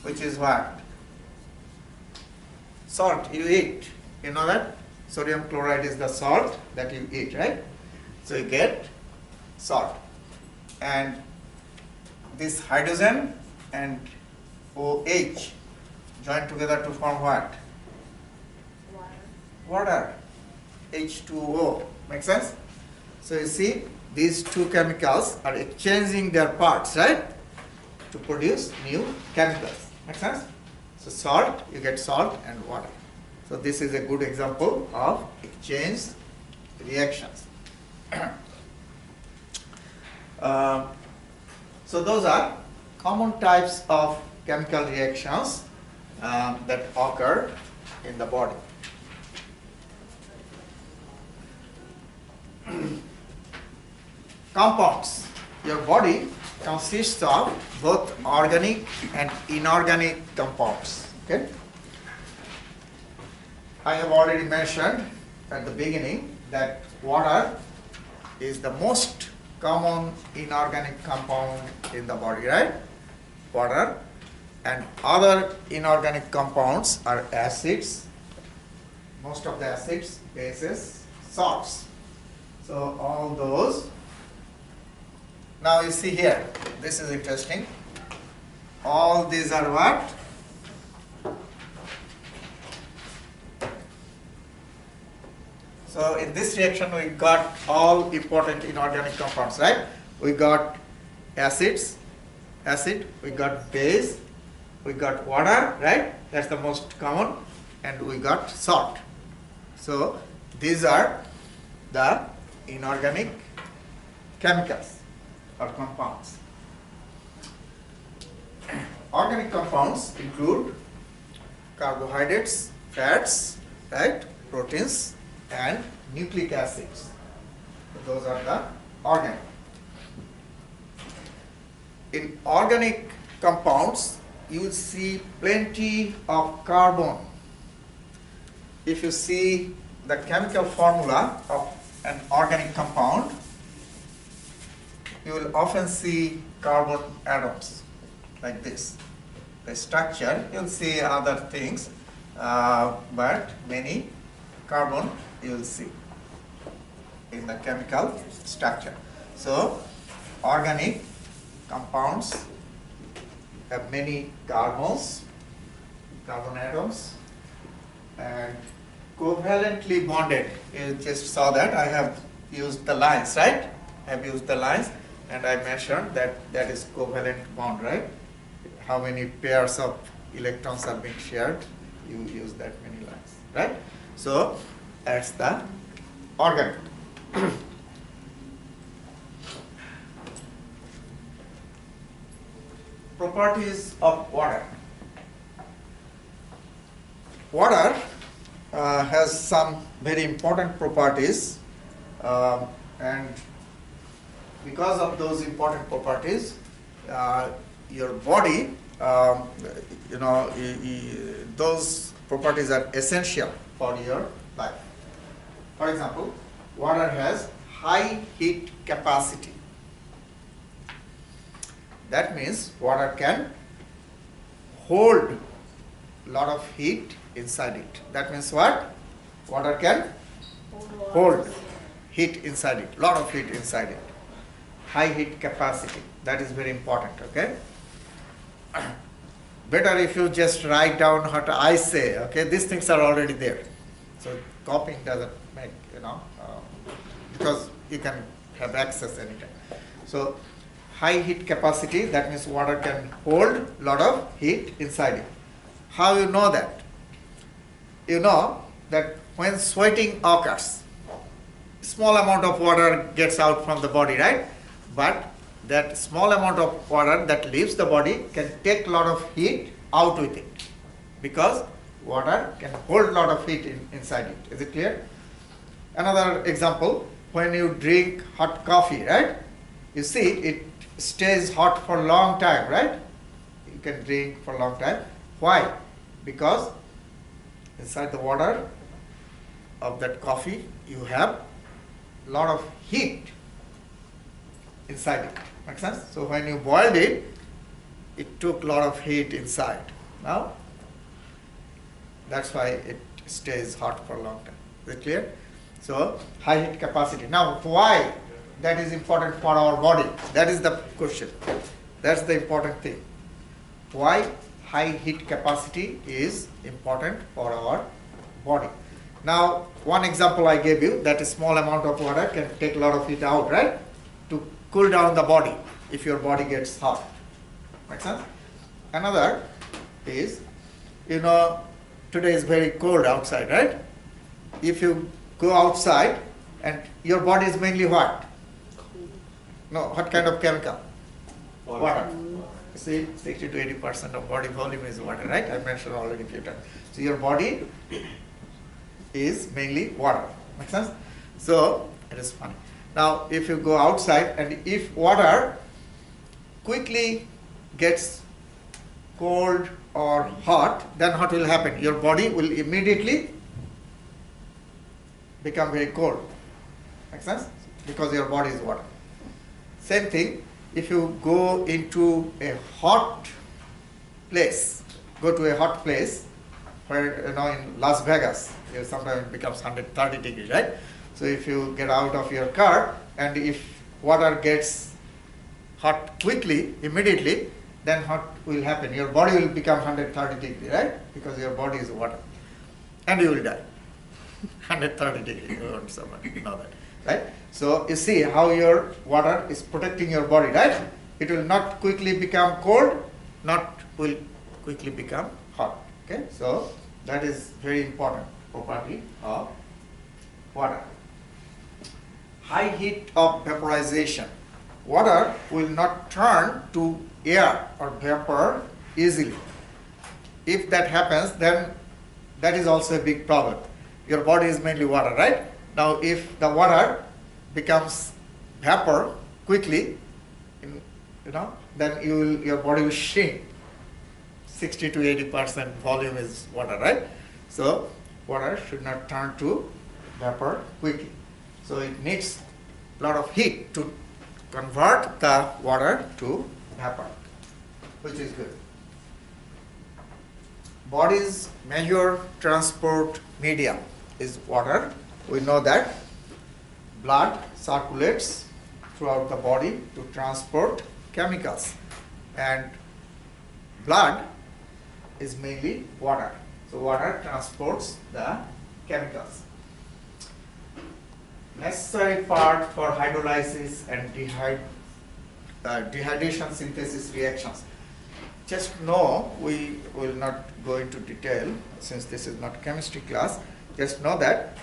which is what? Salt you eat. You know that? Sodium chloride is the salt that you eat, right? So you get salt. And this hydrogen and OH join together to form what? Water. H2O. Make sense? So you see, these two chemicals are exchanging their parts, right? To produce new chemicals. Make sense? So salt, you get salt and water. So this is a good example of exchange reactions. So those are common types of chemical reactions that occur in the body. Compounds. Your body consists of both organic and inorganic compounds. Okay? I have already mentioned at the beginning that water is the most common inorganic compound in the body, right? Water. And other inorganic compounds are acids, most of the acids, bases, salts. So all those. Now you see here, this is interesting. All these are what? So in this reaction we got all important inorganic compounds, right? We got acid, we got base, we got water, right? That's the most common, and we got salt. So these are the inorganic chemicals or compounds. Organic compounds include carbohydrates, fats, right? Proteins, and nucleic acids. So those are the organic. In organic compounds, you will see plenty of carbon. If you see the chemical formula of an organic compound, you will often see carbon atoms like this. The structure, you'll see other things, but many carbon you will see in the chemical structure. So, organic compounds have many carbon atoms, and covalently bonded. You just saw that. I have used the lines, right? I have used the lines, and I mentioned that that is covalent bond, right? How many pairs of electrons are being shared? You use that many lines, right? So that's the organic. Properties of water. Water has some very important properties, and because of those important properties, your body, those properties are essential for your life. For example, water has high heat capacity. That means water can hold a lot of heat inside it. That means what? Water can hold heat inside it, lot of heat inside it. High heat capacity, that is very important, okay? Better if you just write down what I say, okay? These things are already there. So copying doesn't make, because you can have access anytime. So high heat capacity, that means water can hold a lot of heat inside it. How you know that? You know that when sweating occurs, small amount of water gets out from the body, right? But that small amount of water that leaves the body can take a lot of heat out with it, because water can hold a lot of heat inside it. Is it clear? Another example, when you drink hot coffee, right? You see it stays hot for a long time, right? You can drink for a long time. Why? Because inside the water of that coffee you have a lot of heat inside it. Make sense? So when you boiled it, it took a lot of heat inside. Now, that's why it stays hot for a long time. Is it clear? So, high heat capacity. Now, why that is important for our body? That is the question. That's the important thing. Why high heat capacity is important for our body? Now, one example I gave you, that a small amount of water can take a lot of heat out, right? To cool down the body if your body gets hot. Make sense? Another is, you know, today is very cold outside, right? If you go outside and your body is mainly what? No, what kind of chemical? Water. See, 60 to 80% of body volume is water, right? I mentioned already a few times. So your body is mainly water. Make sense? So it is funny. Now, if you go outside and if water quickly gets cold or hot, then what will happen? Your body will immediately become very cold. Make sense? Because your body is water. Same thing, if you go into a hot place, go to a hot place, where, you know, in Las Vegas, sometimes it becomes 130 degrees, right? So if you get out of your car and if water gets hot quickly, immediately, then what will happen? Your body will become 130 degrees, right? Because your body is water. And you will die. 130 degrees, you want somebody to know that, right? So you see how your water is protecting your body, right? It will not quickly become cold, not will quickly become hot. Okay, so that is very important property of water. High heat of vaporization. Water will not turn to air or vapor easily. If that happens, then that is also a big problem. Your body is mainly water, right? Now, if the water becomes vapor quickly, you know, then your body will shrink. 60 to 80% volume is water, right? So water should not turn to vapor quickly. So it needs a lot of heat to convert the water to vapor, which is good. Body's major transport medium is water. We know that blood circulates throughout the body to transport chemicals, and blood is mainly water. So water transports the chemicals. Necessary part for hydrolysis and dehydration synthesis reactions. Just know, we will not go into detail since this is not chemistry class. Just know that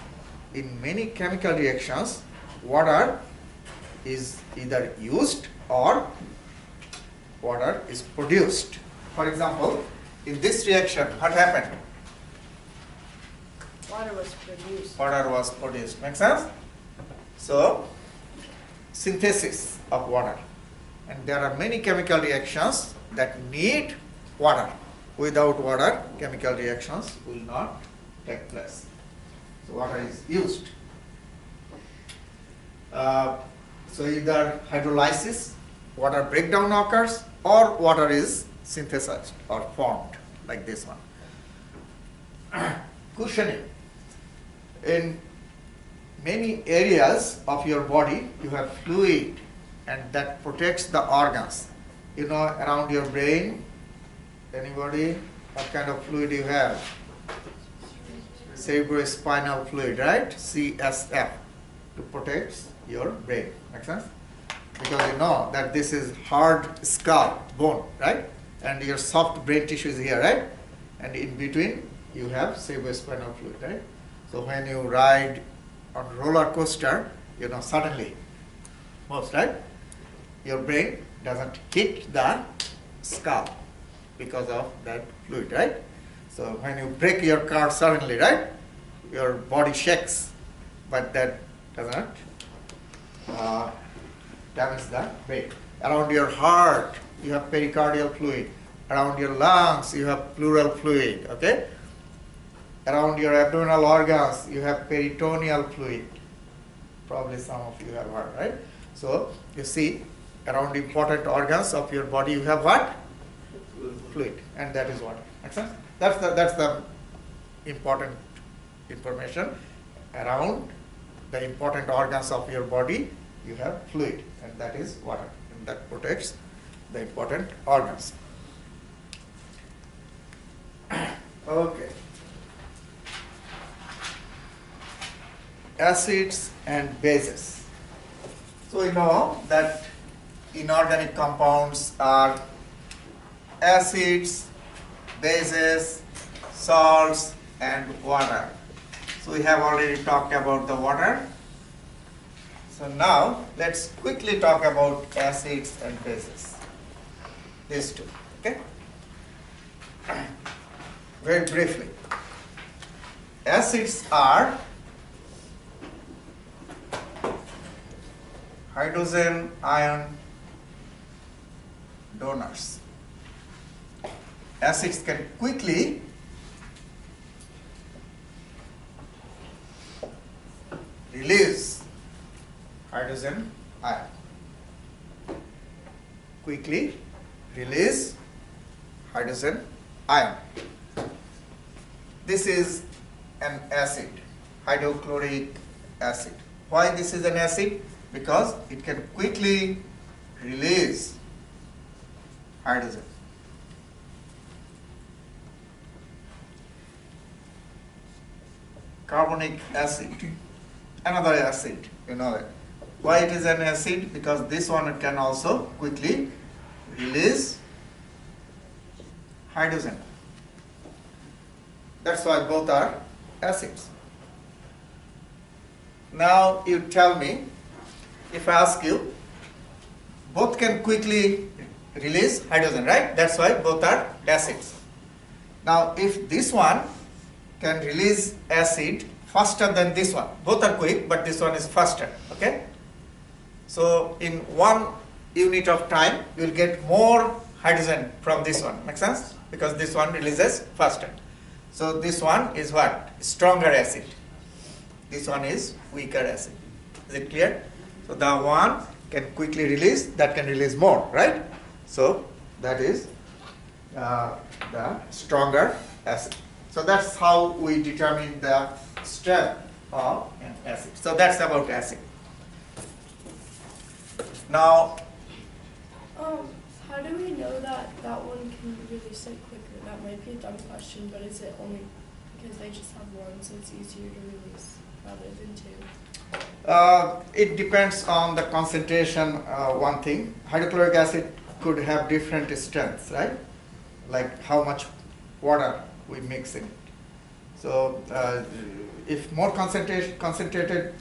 in many chemical reactions, water is either used or water is produced. For example, in this reaction, what happened? Water was produced. Water was produced. Make sense? So, synthesis of water. And there are many chemical reactions that need water. Without water, chemical reactions will not take place. So water is used. So either hydrolysis, water breakdown occurs, or water is synthesized or formed, like this one. Cushioning. In many areas of your body, you have fluid, and that protects the organs. You know, around your brain, anybody, what kind of fluid you have? Cerebrospinal fluid, right? CSF, to protect your brain. Make sense? Because you know that this is hard skull, bone, right? And your soft brain tissue is here, right? And in between, you have cerebrospinal fluid, right? So when you ride on roller coaster, you know, suddenly, most, right? Your brain doesn't hit the skull because of that fluid, right? So when you brake your car suddenly, right? Your body shakes, but that does not damage the brain. Around your heart, you have pericardial fluid. Around your lungs, you have pleural fluid, okay? Around your abdominal organs, you have peritoneal fluid. Probably some of you have heard, right? So you see, around important organs of your body, you have what? Fluid, and that is water. Make sense? That's the important information around the important organs of your body. You have fluid, and that is water, and that protects the important organs. Okay. Acids and bases. So we know that inorganic compounds are acids, bases, salts, and water. So we have already talked about the water. So now let's quickly talk about acids and bases. These two, okay? Very briefly. Acids are hydrogen ion donors. Acids can quickly release hydrogen ion. Quickly release hydrogen ion. This is an acid, hydrochloric acid. Why this is an acid? Because it can quickly release hydrogen. Carbonic acid, another acid, you know that. Why it is an acid? Because this one can also quickly release hydrogen. That's why both are acids. Now you tell me, if I ask you, both can quickly release hydrogen, right? That's why both are acids. Now if this one can release acid faster than this one, both are quick, but this one is faster, okay? So in 1 unit of time, you will get more hydrogen from this one, make sense? Because this one releases faster. So this one is what? Stronger acid. This one is weaker acid. Is it clear? So the one can quickly release, that can release more, right? So that is the stronger acid. So that's how we determine the strength of an acid. So that's about acid. Now, how do we know that that one can release it quicker? That might be a dumb question, but is it only because they just have one, so it's easier to release rather than two? It depends on the concentration, one thing. Hydrochloric acid could have different strengths, right? Like how much water we mix in it. So if more concentrated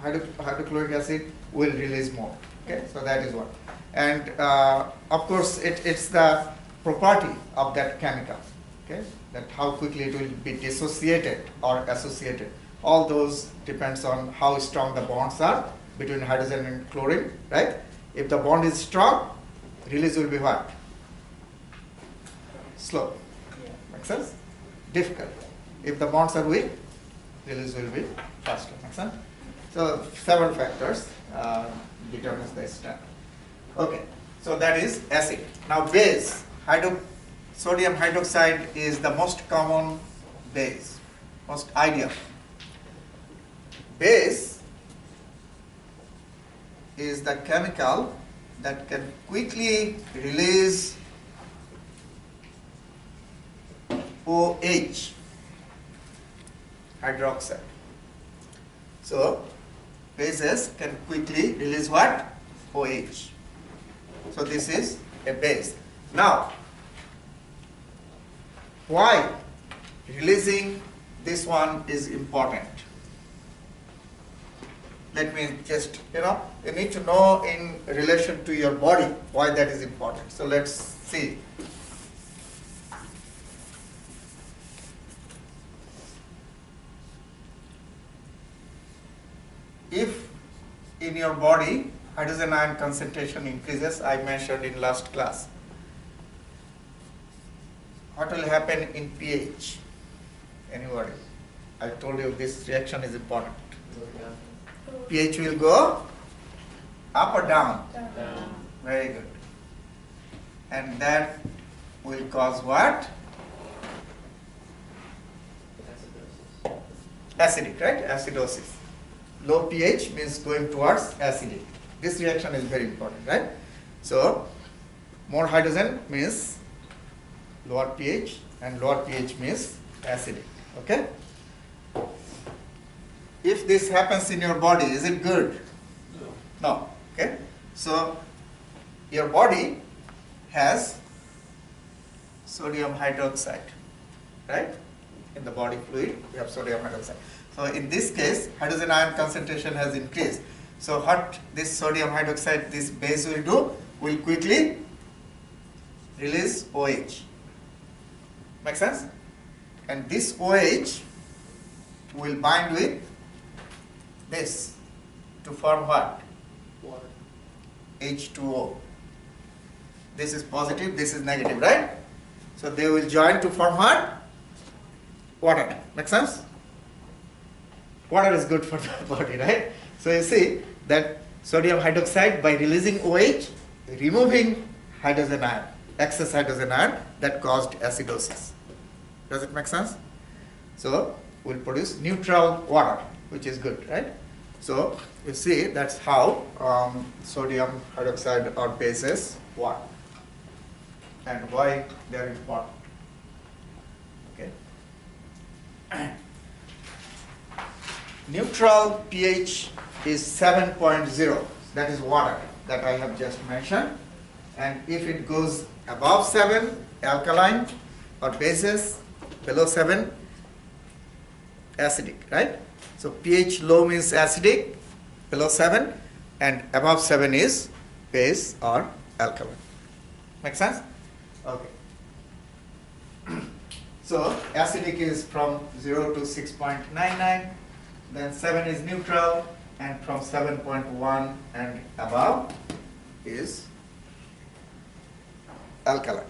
hydrochloric acid will release more. Okay, so that is one. And of course, it's the property of that chemical. Okay, that how quickly it will be dissociated or associated. All those depends on how strong the bonds are between hydrogen and chlorine, right? If the bond is strong, release will be what? Slow. Yeah. Make sense? Difficult. If the bonds are weak, release will be faster. Make sense? So several factors determines the strength. Okay, so that is acid. Now base, sodium hydroxide is the most common base, most ideal. Base is the chemical that can quickly release OH, hydroxide. So bases can quickly release what? OH. So this is a base. Now, why releasing this one is important? Let me just, you need to know in relation to your body why that is important. So let's see. If in your body hydrogen ion concentration increases, I mentioned in last class, what will happen in pH? Anybody? I told you this reaction is important. pH will go up or down? Down. Very good. And that will cause what? acidic, right? Acidosis. Low pH means going towards acidic. This reaction is very important, right? So more hydrogen means lower pH, and lower pH means acidic. Okay? If this happens in your body, is it good? No. Okay? So your body has sodium hydroxide, right? In the body fluid, we have sodium hydroxide. So in this case, hydrogen ion concentration has increased. So what this sodium hydroxide, this base will do, will quickly release OH. Make sense? And this OH will bind with this to form what? Water. H2O. This is positive, this is negative, right? So they will join to form what? Water. Make sense? Water is good for the body, right? So you see that sodium hydroxide, by releasing OH, removing hydrogen ion, excess hydrogen ion, that caused acidosis. Does it make sense? So we'll produce neutral water, which is good, right? So you see that's how sodium hydroxide or bases work and why they are important. Okay. Neutral pH is 7.0. That is water that I have just mentioned. And if it goes above 7, alkaline or bases, below 7, acidic, right? So pH low means acidic, below 7, and above 7 is base or alkaline. Make sense? Okay. So acidic is from 0 to 6.99, then 7 is neutral, and from 7.1 and above is alkaline.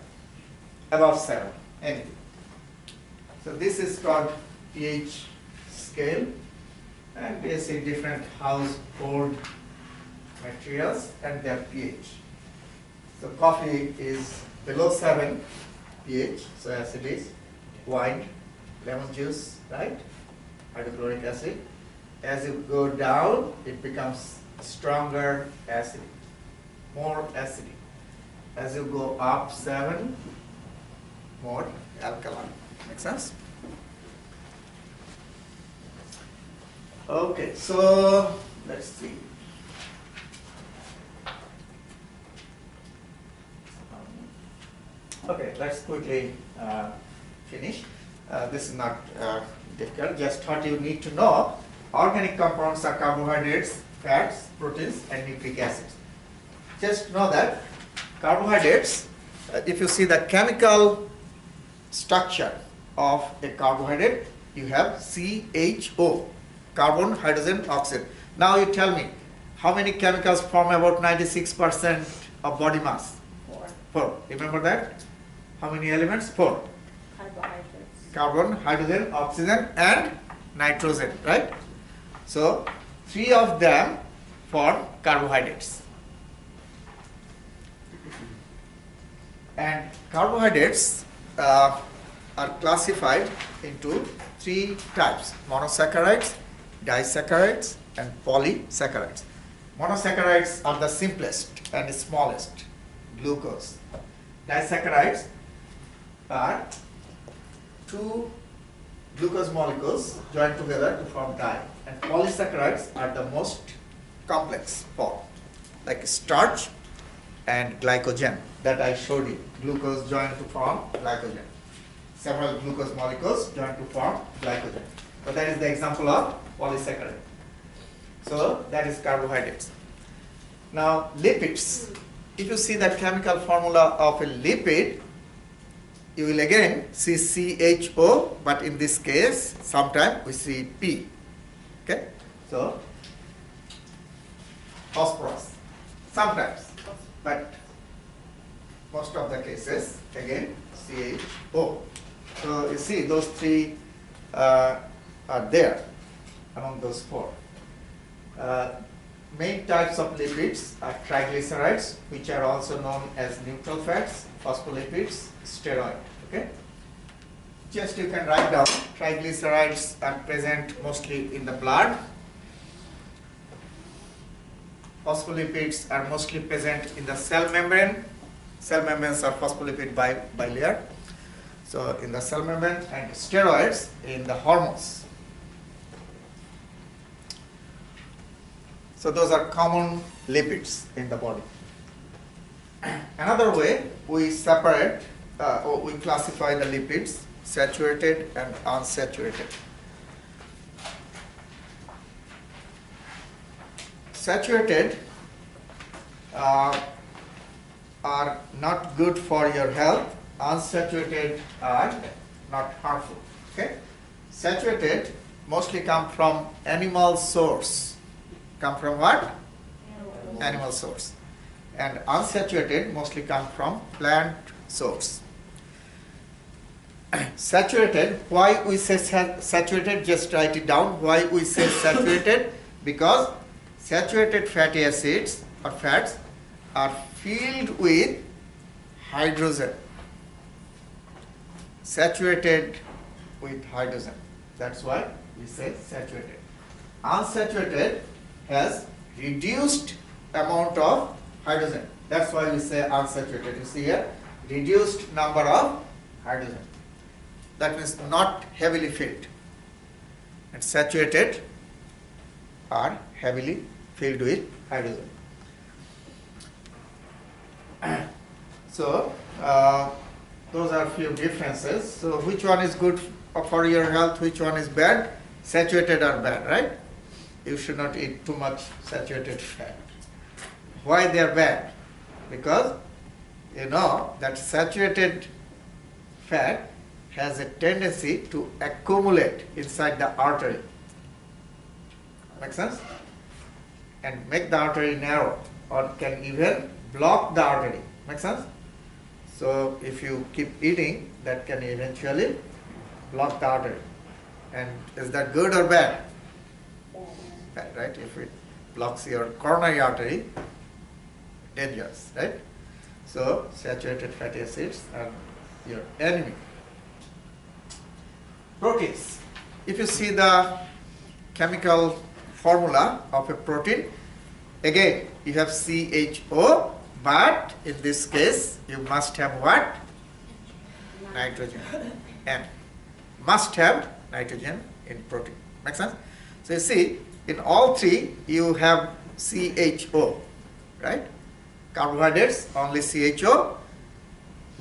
Above 7, anything. So this is called pH scale, and we see different household materials and their pH. So coffee is below 7 pH, so acid is wine, lemon juice, right? Hydrochloric acid. As you go down, it becomes stronger acid, more acidic. As you go up 7, more alkaline. Make sense? Okay, so let's see. Okay, let's quickly finish. This is not difficult, just what you need to know. Organic compounds are carbohydrates, fats, proteins, and nucleic acids. Just know that carbohydrates, if you see the chemical structure of a carbohydrate, you have CHO, carbon, hydrogen, oxygen. Now you tell me, how many chemicals form about 96% of body mass? 4. 4. Remember that? How many elements? 4. Carbohydrates. Carbon, hydrogen, oxygen, and nitrogen, right? So 3 of them form carbohydrates. And carbohydrates are classified into 3 types: monosaccharides, disaccharides, and polysaccharides. Monosaccharides are the simplest and smallest, glucose. Disaccharides are 2 glucose molecules joined together to form di. And polysaccharides are the most complex form, like starch and glycogen that I showed you. Glucose joined to form glycogen. Several glucose molecules joined to form glycogen. So that is the example of polysaccharide. So that is carbohydrates. Now lipids. If you see the chemical formula of a lipid, you will again see CHO, but in this case, sometimes we see P. Okay? So phosphorus. Sometimes, but most of the cases, again, CHO. So you see those 3 are there among those 4. Main types of lipids are triglycerides, which are also known as neutral fats, phospholipids, steroid. Okay. just you can write down triglycerides are present mostly in the blood. Phospholipids are mostly present in the cell membrane. Cell membranes are phospholipid bilayer. So in the cell membrane, and steroids in the hormones. So those are common lipids in the body. Another way we separate, or we classify the lipids, saturated and unsaturated. Saturated are not good for your health. Unsaturated are not harmful. Okay? Saturated mostly come from animal source. Come from what? Animal source. And unsaturated mostly come from plant source. Saturated, why we say saturated, just write it down. Why we say saturated? Because saturated fatty acids or fats are filled with hydrogen. Saturated with hydrogen. That's why we say saturated. Unsaturated has reduced amount of hydrogen. That's why we say unsaturated. You see here, reduced number of hydrogen. That means not heavily filled. And saturated are heavily filled with hydrogen. So, those are few differences. So, which one is good for your health, which one is bad? Saturated are bad, right? You should not eat too much saturated fat. Why they are bad? Because you know that saturated fat has a tendency to accumulate inside the artery. Make sense? And make the artery narrow, or can even block the artery. Make sense? So if you keep eating, that can eventually block the artery. And is that good or bad? Bad, right? If it blocks your coronary artery, dangerous, right? So saturated fatty acids are your enemy. Proteins. If you see the chemical formula of a protein, again you have CHO, but in this case you must have what? Nitrogen. And must have nitrogen in protein. Make sense? So you see, in all three you have CHO, right? Carbohydrates only CHO,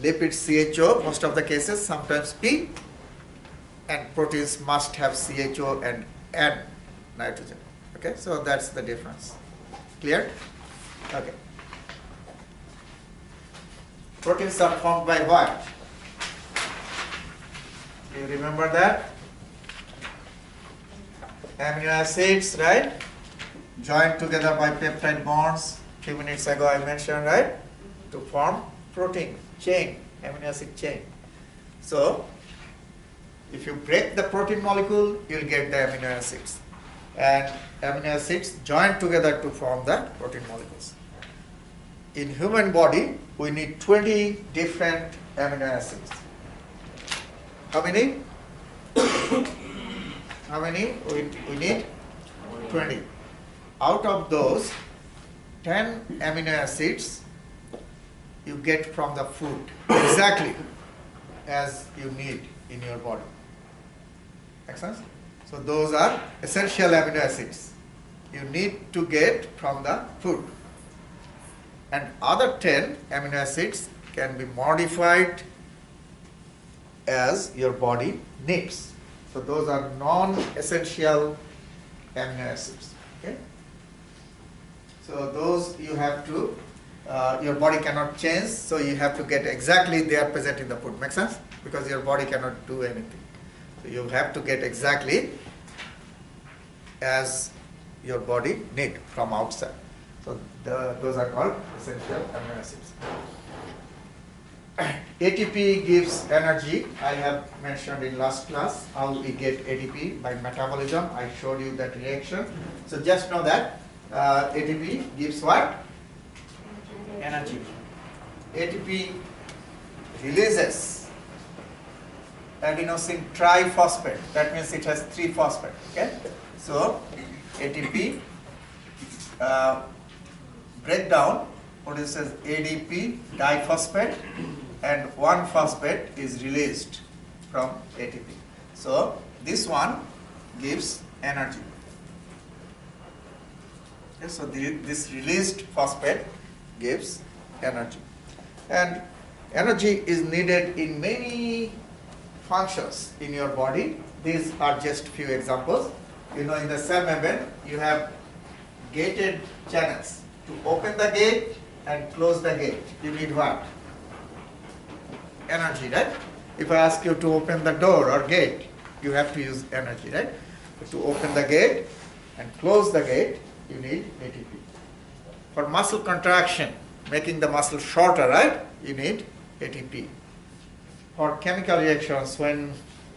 lipids CHO, most of the cases, sometimes P, and proteins must have CHO and N nitrogen. Okay, so that's the difference. Clear? Okay. Proteins are formed by what? You remember that? Amino acids, right? Joined together by peptide bonds. Few minutes ago I mentioned, right? To form protein chain, amino acid chain. So, if you break the protein molecule, you'll get the amino acids. And amino acids join together to form the protein molecules. In human body, we need 20 different amino acids. How many? How many? We need 20. Out of those, 10 amino acids you get from the food, exactly as you need in your body. Make sense? So those are essential amino acids you need to get from the food. And other 10 amino acids can be modified as your body needs. So those are non-essential amino acids. Okay? So those you have to, your body cannot change, so you have to get exactly they are present in the food. Make sense? Because your body cannot do anything. So you have to get exactly as your body need from outside. So those are called essential amino acids. ATP gives energy. I have mentioned in last class how we get ATP by metabolism. I showed you that reaction. So just know that ATP gives what? Energy. ATP releases adenosine triphosphate. That means it has 3 phosphate. Okay, so ATP breakdown produces ADP diphosphate, and 1 phosphate is released from ATP. So this one gives energy. Okay, so this released phosphate gives energy, and energy is needed in many functions in your body. These are just few examples. In the cell membrane, you have gated channels. To open the gate and close the gate, you need what? Energy, right? If I ask you to open the door or gate, you have to use energy, right? But to open the gate and close the gate, you need ATP. For muscle contraction, making the muscle shorter, right? You need ATP. For chemical reactions, when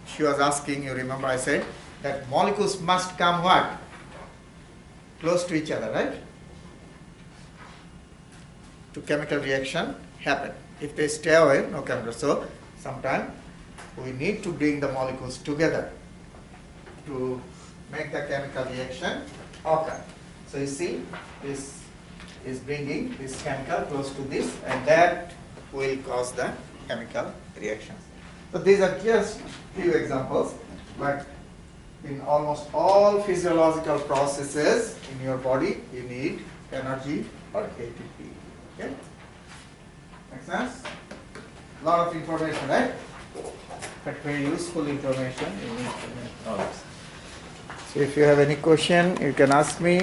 she was asking, you remember I said that molecules must come what? Close to each other, right? To chemical reaction happen. If they stay away, no chemical. So sometimes we need to bring the molecules together to make the chemical reaction occur. So you see, this is bringing this chemical close to this, and that will cause the chemical reactions. So these are just few examples, but in almost all physiological processes in your body, you need energy or ATP. Okay? Make sense? A lot of information, right? But very useful information you need to know. So if you have any question, you can ask me.